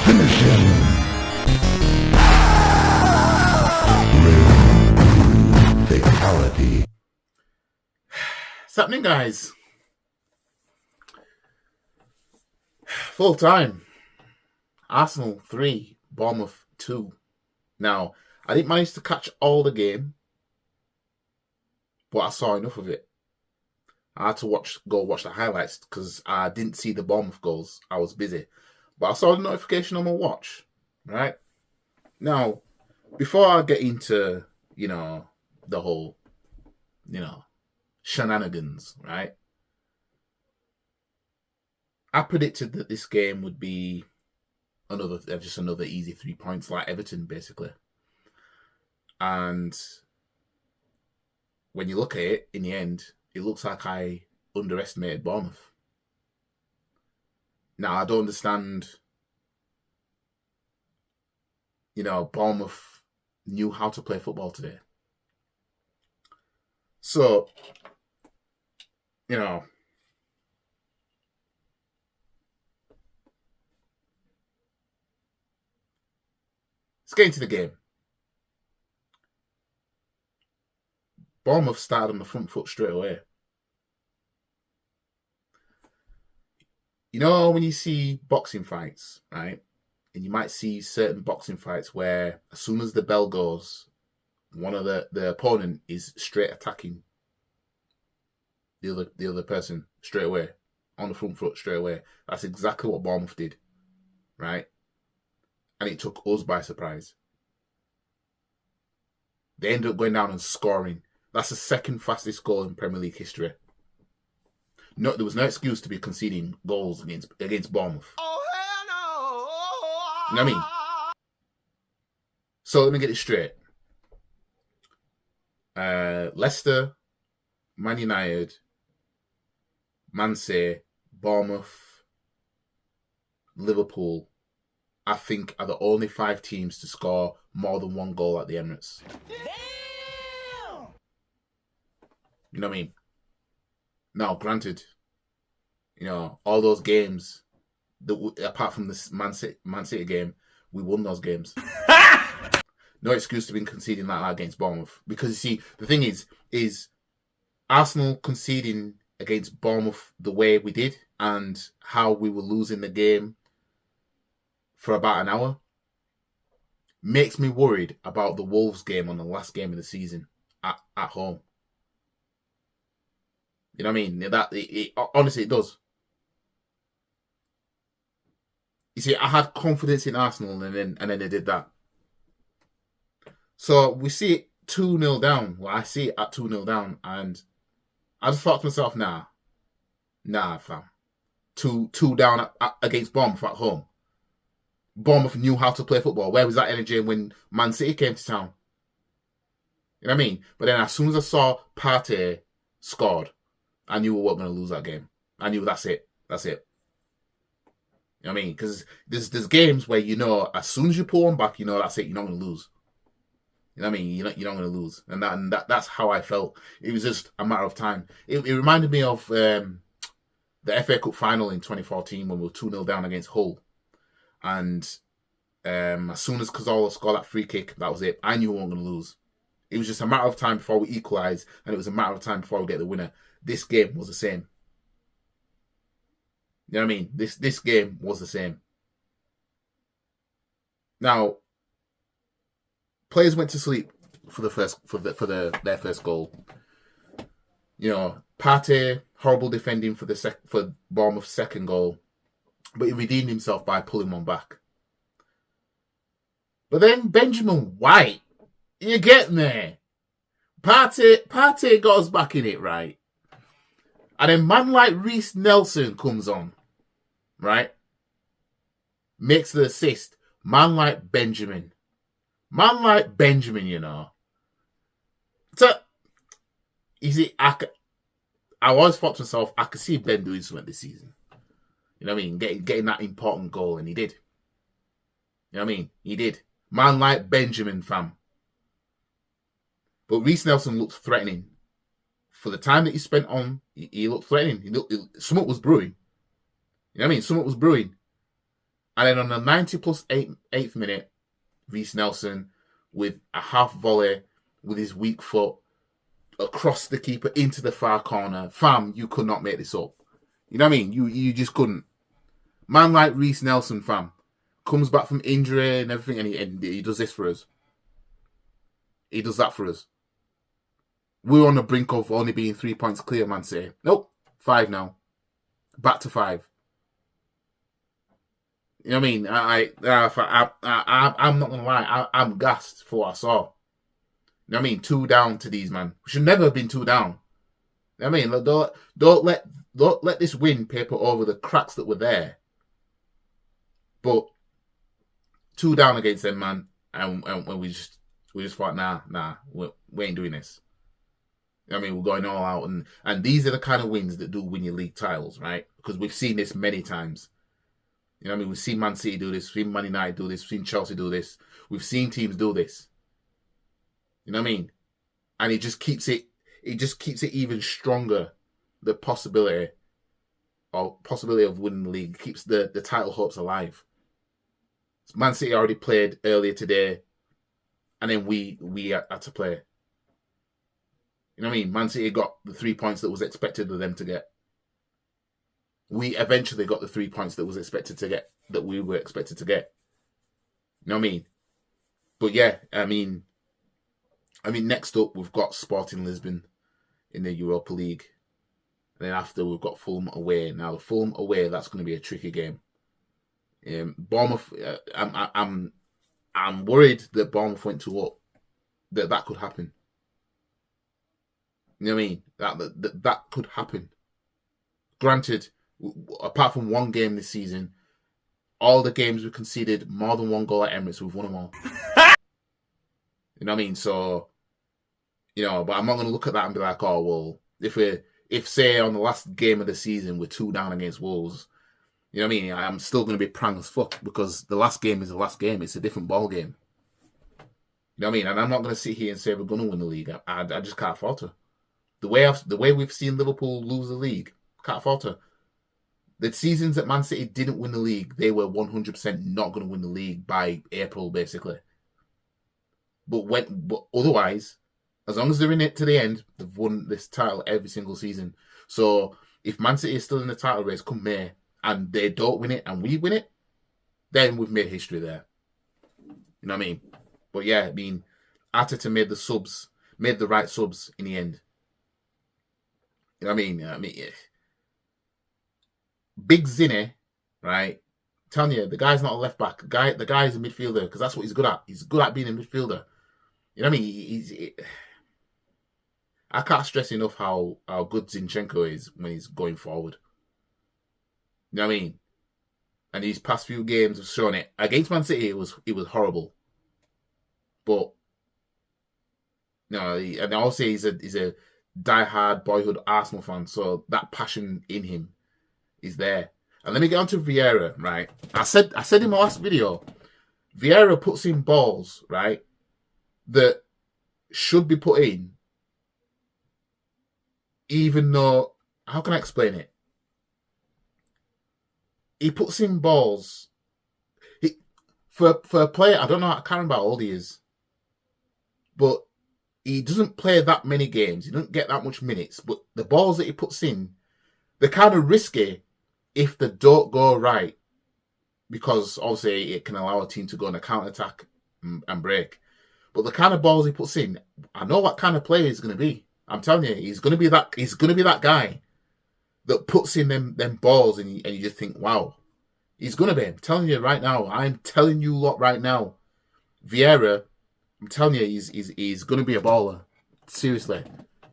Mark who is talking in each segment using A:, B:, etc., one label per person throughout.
A: Finish him. Fatality.
B: What's happening, guys? Full time. Arsenal 3, Bournemouth 2. Now, I didn't manage to catch all the game, but I saw enough of it. I had to go watch the highlights because I didn't see the Bournemouth goals. I was busy. But I saw the notification on my watch, right? Now, before I get into, the whole, shenanigans, right? I predicted that this game would be just another easy 3 points like Everton, basically. And when you look at it, in the end, it looks like I underestimated Bournemouth. Now, I don't understand, Bournemouth knew how to play football today. So, let's get into the game. Bournemouth started on the front foot straight away. When you see boxing fights, right? And you might see certain boxing fights where as soon as the bell goes, one of the opponent is straight attacking the other person straight away, on the front foot straight away. That's exactly what Bournemouth did, right? And it took us by surprise. They ended up going down and scoring. That's the second fastest goal in Premier League history. No, there was no excuse to be conceding goals against Bournemouth.
C: Oh, hell no!
B: You know what I mean? So let me get it straight. Leicester, Man United, Man City, Bournemouth, Liverpool, I think are the only 5 teams to score more than 1 goal at the Emirates.
C: Damn!
B: You know what I mean? Now, granted, all those games, apart from this Man City game, we won those games. No excuse to be conceding like that against Bournemouth. Because, you see, the thing is Arsenal conceding against Bournemouth the way we did and how we were losing the game for about an hour makes me worried about the Wolves game on the last game of the season at home. You know what I mean? Honestly, it does. You see, I had confidence in Arsenal and then they did that. So we see it 2-0 down. Well, I see it at 2-0 down, and I just thought to myself, nah, fam. 2 down against Bournemouth at home. Bournemouth knew how to play football. Where was that energy when Man City came to town? You know what I mean? But then as soon as I saw Partey scored, I knew we weren't going to lose that game. I knew that's it. That's it. You know what I mean? Because there's games where as soon as you pull one back, that's it. You're not going to lose. You know what I mean? You're not going to lose. And that's how I felt. It was just a matter of time. It reminded me of the FA Cup final in 2014 when we were 2-0 down against Hull. And as soon as Cazorla scored that free kick, that was it. I knew we weren't going to lose. It was just a matter of time before we equalised, and it was a matter of time before we get the winner. This game was the same. You know what I mean? This game was the same. Now, players went to sleep for their first goal. Partey, horrible defending for Bournemouth's second goal, but he redeemed himself by pulling one back. But then Benjamin White, you get me? Partey got us back in it, right? And then man like Reece Nelson comes on, right? Makes the assist. Man like Benjamin, So, you see, I always thought to myself, I could see Ben doing something this season. You know what I mean? Getting that important goal, and he did. You know what I mean? He did. Man like Benjamin, fam. But Reece Nelson looked threatening. For the time that he spent on, he looked threatening. Something was brewing. You know what I mean? Something was brewing. And then on the 90 plus eighth minute, Reece Nelson with a half volley with his weak foot across the keeper into the far corner. Fam, you could not make this up. You know what I mean? You just couldn't. Man like Reece Nelson, fam, comes back from injury and everything, and he does this for us. He does that for us. We're on the brink of only being 3 points clear, Man City. Nope, 5 now. Back to 5. You know what I mean? I'm not gonna lie. I'm gassed for what I saw. You know what I mean? 2 down to these, man. We should never have been 2 down. You know what I mean? Don't let this win paper over the cracks that were there. But 2 down against them, man, and we just thought, nah, we ain't doing this. I mean, we're going all out, and these are the kind of wins that do win your league titles, right? Because we've seen this many times. You know what I mean? We've seen Man City do this, we've seen Man United do this, we've seen Chelsea do this, we've seen teams do this. You know what I mean? And it just keeps it even stronger, the possibility of winning the league. It keeps the title hopes alive. Man City already played earlier today, and then we had to play. You know what I mean? Man City got the 3 points that was expected of them to get. We eventually got the 3 points that was expected to get, that we were expected to get. You know what I mean? But yeah, I mean, next up we've got Sporting Lisbon in the Europa League, and then after we've got Fulham away. Now the Fulham away, that's going to be a tricky game. Bournemouth, I'm worried that Bournemouth went 2-up. That could happen. You know what I mean? That could happen. Granted, apart from one game this season, all the games we conceded more than 1 goal at Emirates, we've won them all. You know what I mean? So, you know, but I'm not going to look at that and be like, oh, well, if say on the last game of the season we're 2 down against Wolves, you know what I mean? I'm still going to be prang as fuck because the last game is the last game. It's a different ball game. You know what I mean? And I'm not going to sit here and say we're going to win the league. I just can't afford to. The way we've seen Liverpool lose the league, can't afford to. The seasons that Man City didn't win the league, they were 100% not going to win the league by April, basically. But otherwise, as long as they're in it to the end, they've won this title every single season. So if Man City is still in the title race come May, and they don't win it and we win it, then we've made history there. You know what I mean? But yeah, I mean, Arteta made the right subs in the end. You know what I mean? Yeah. Big Zinne, right? I'm telling you, the guy's not a left back. The guy is a midfielder because that's what he's good at. He's good at being a midfielder. You know what I mean? I can't stress enough how good Zinchenko is when he's going forward. You know what I mean? And these past few games have shown it. Against Man City, it was horrible. But no, and also he's a die-hard boyhood Arsenal fan, so that passion in him is there. And let me get on to Vieira, right? I said in my last video, Vieira puts in balls, right, that should be put in, even though, how can I explain it? He puts in balls. For a player, I don't know, I can't remember how old he is, but he doesn't play that many games. He doesn't get that much minutes, but the balls that he puts in, they're kind of risky if they don't go right, because obviously it can allow a team to go on a counter-attack and break. But the kind of balls he puts in, I know what kind of player he's going to be. I'm telling you, he's going to be that guy that puts in them balls and you just think, wow, he's going to be. I'm telling you right now. I'm telling you lot right now. Vieira, I'm telling you, he's going to be a baller. Seriously.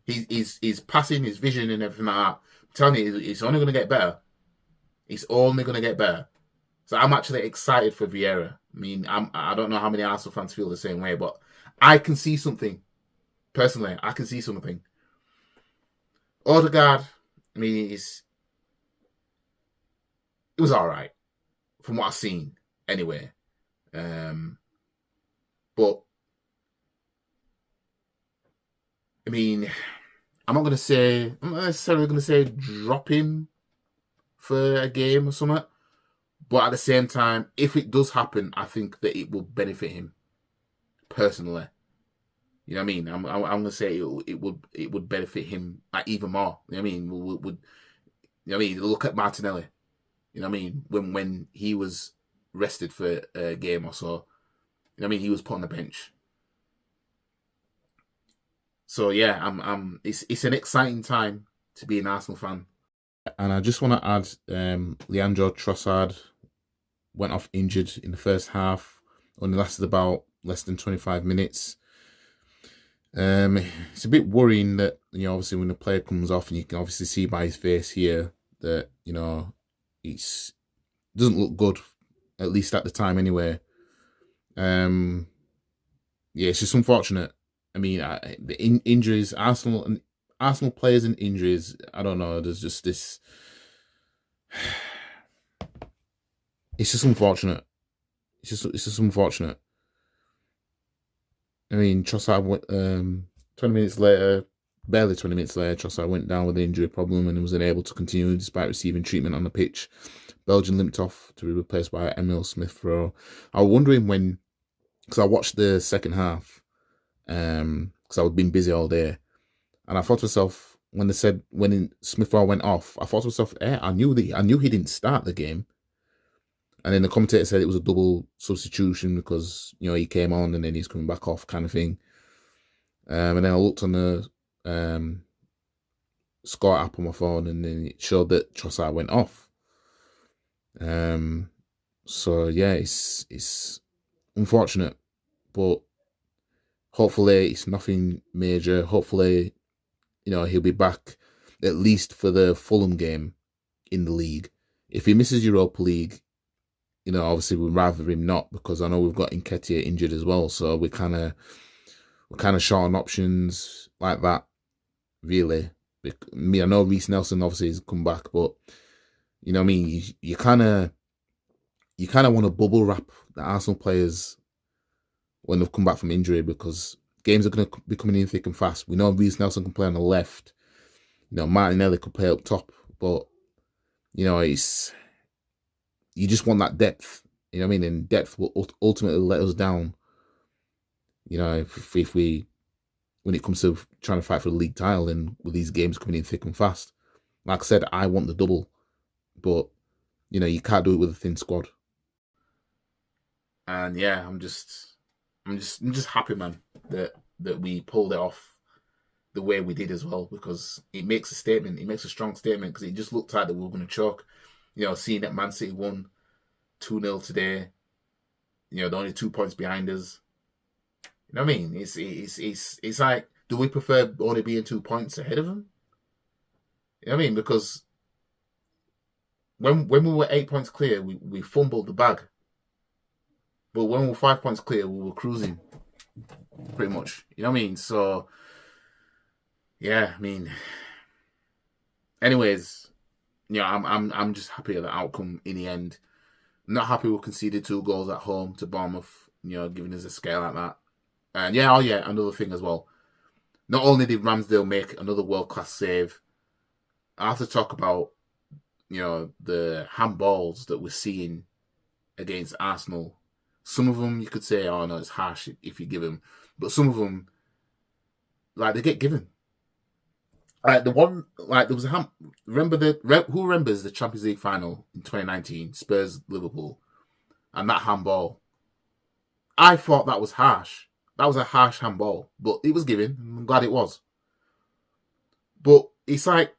B: He's passing, his vision and everything like that. I'm telling you, it's only going to get better. It's only going to get better. So I'm actually excited for Vieira. I mean, I don't know how many Arsenal fans feel the same way, but I can see something. Personally, I can see something. Odegaard, I mean, it was all right from what I've seen anyway. But I mean, I'm not necessarily going to say drop him for a game or something, But at the same time, if it does happen, I think that it will benefit him personally. You know what I mean? I'm gonna say it would benefit him like even more. You know what I mean? Would you know what I mean? Look at Martinelli. You know what I mean? When he was rested for a game or so, you know what I mean? He was put on the bench. So yeah, it's an exciting time to be an Arsenal fan. And I just want to add, Leandro Trossard went off injured in the first half. Only lasted about less than 25 minutes. It's a bit worrying that, obviously when the player comes off, and you can obviously see by his face here that, it doesn't look good, at least at the time anyway. Yeah, it's just unfortunate. I mean, the injuries, Arsenal players and injuries, I don't know, there's just this... It's just unfortunate. It's just unfortunate. I mean, Trossard went, 20 minutes later, barely 20 minutes later, Trossard went down with an injury problem and was unable to continue despite receiving treatment on the pitch. Belgium limped off to be replaced by Emile Smith-Rowe. I was wondering when, because I watched the second half, because I've been busy all day, and I thought to myself, when they said, when Smith-Rowe went off, I thought to myself, I knew he didn't start the game. And then the commentator said it was a double substitution because, he came on and then he's coming back off kind of thing. And then I looked on the score app on my phone and then it showed that Trossard went off. So yeah, it's unfortunate, but hopefully it's nothing major. Hopefully, he'll be back at least for the Fulham game in the league. If he misses Europa League, obviously we'd rather him not, because I know we've got Nketiah injured as well. So we're kind of short on options like that, really. I know Reece Nelson obviously has come back, but you know what I mean. You kind of want to bubble wrap the Arsenal players when they've come back from injury, because games are going to be coming in thick and fast. We know Reece Nelson can play on the left. Martinelli could play up top, but it's. You just want that depth, you know what I mean? And depth will ultimately let us down, if we, when it comes to trying to fight for the league title and with these games coming in thick and fast. Like I said, I want the double, but, you can't do it with a thin squad. And yeah, I'm just happy, man, that we pulled it off the way we did as well, because it makes a statement. It makes a strong statement, because it just looked like that we were going to choke. Seeing that Man City won 2-0 today, they're only 2 points behind us. You know what I mean? It's like, do we prefer only being 2 points ahead of them? You know what I mean? Because when we were 8 points clear, we fumbled the bag. But when we were 5 points clear, we were cruising, pretty much. You know what I mean? So, yeah, I mean, anyways, I'm just happy at the outcome in the end. Not happy we conceded 2 goals at home to Bournemouth, giving us a scale like that. And another thing as well. Not only did Ramsdale make another world-class save, I have to talk about, the handballs that we're seeing against Arsenal. Some of them you could say, oh no, it's harsh if you give them. But some of them, they get given. The one, there was a who remembers the Champions League final in 2019, Spurs Liverpool, and that handball? I thought that was harsh. That was a harsh handball, but it was given. I'm glad it was. But it's like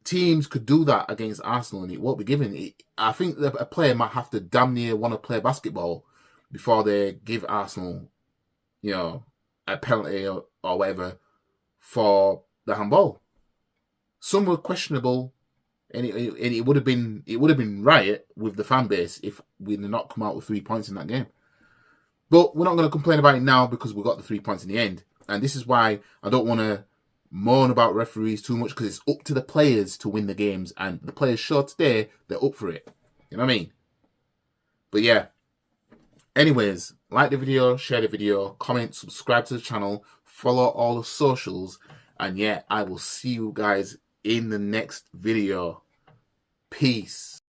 B: teams could do that against Arsenal, and it won't be given. I think that a player might have to damn near want to play basketball before they give Arsenal, a penalty or whatever for the handball. Some were questionable, and it would have been right with the fan base if we had not come out with 3 points in that game. But we're not going to complain about it now, because we got the 3 points in the end. And this is why I don't want to moan about referees too much, because it's up to the players to win the games, and the players showed today they're up for it. You know what I mean? But yeah. Anyways, like the video, share the video, comment, subscribe to the channel, follow all the socials. And yeah, I will see you guys in the next video. Peace.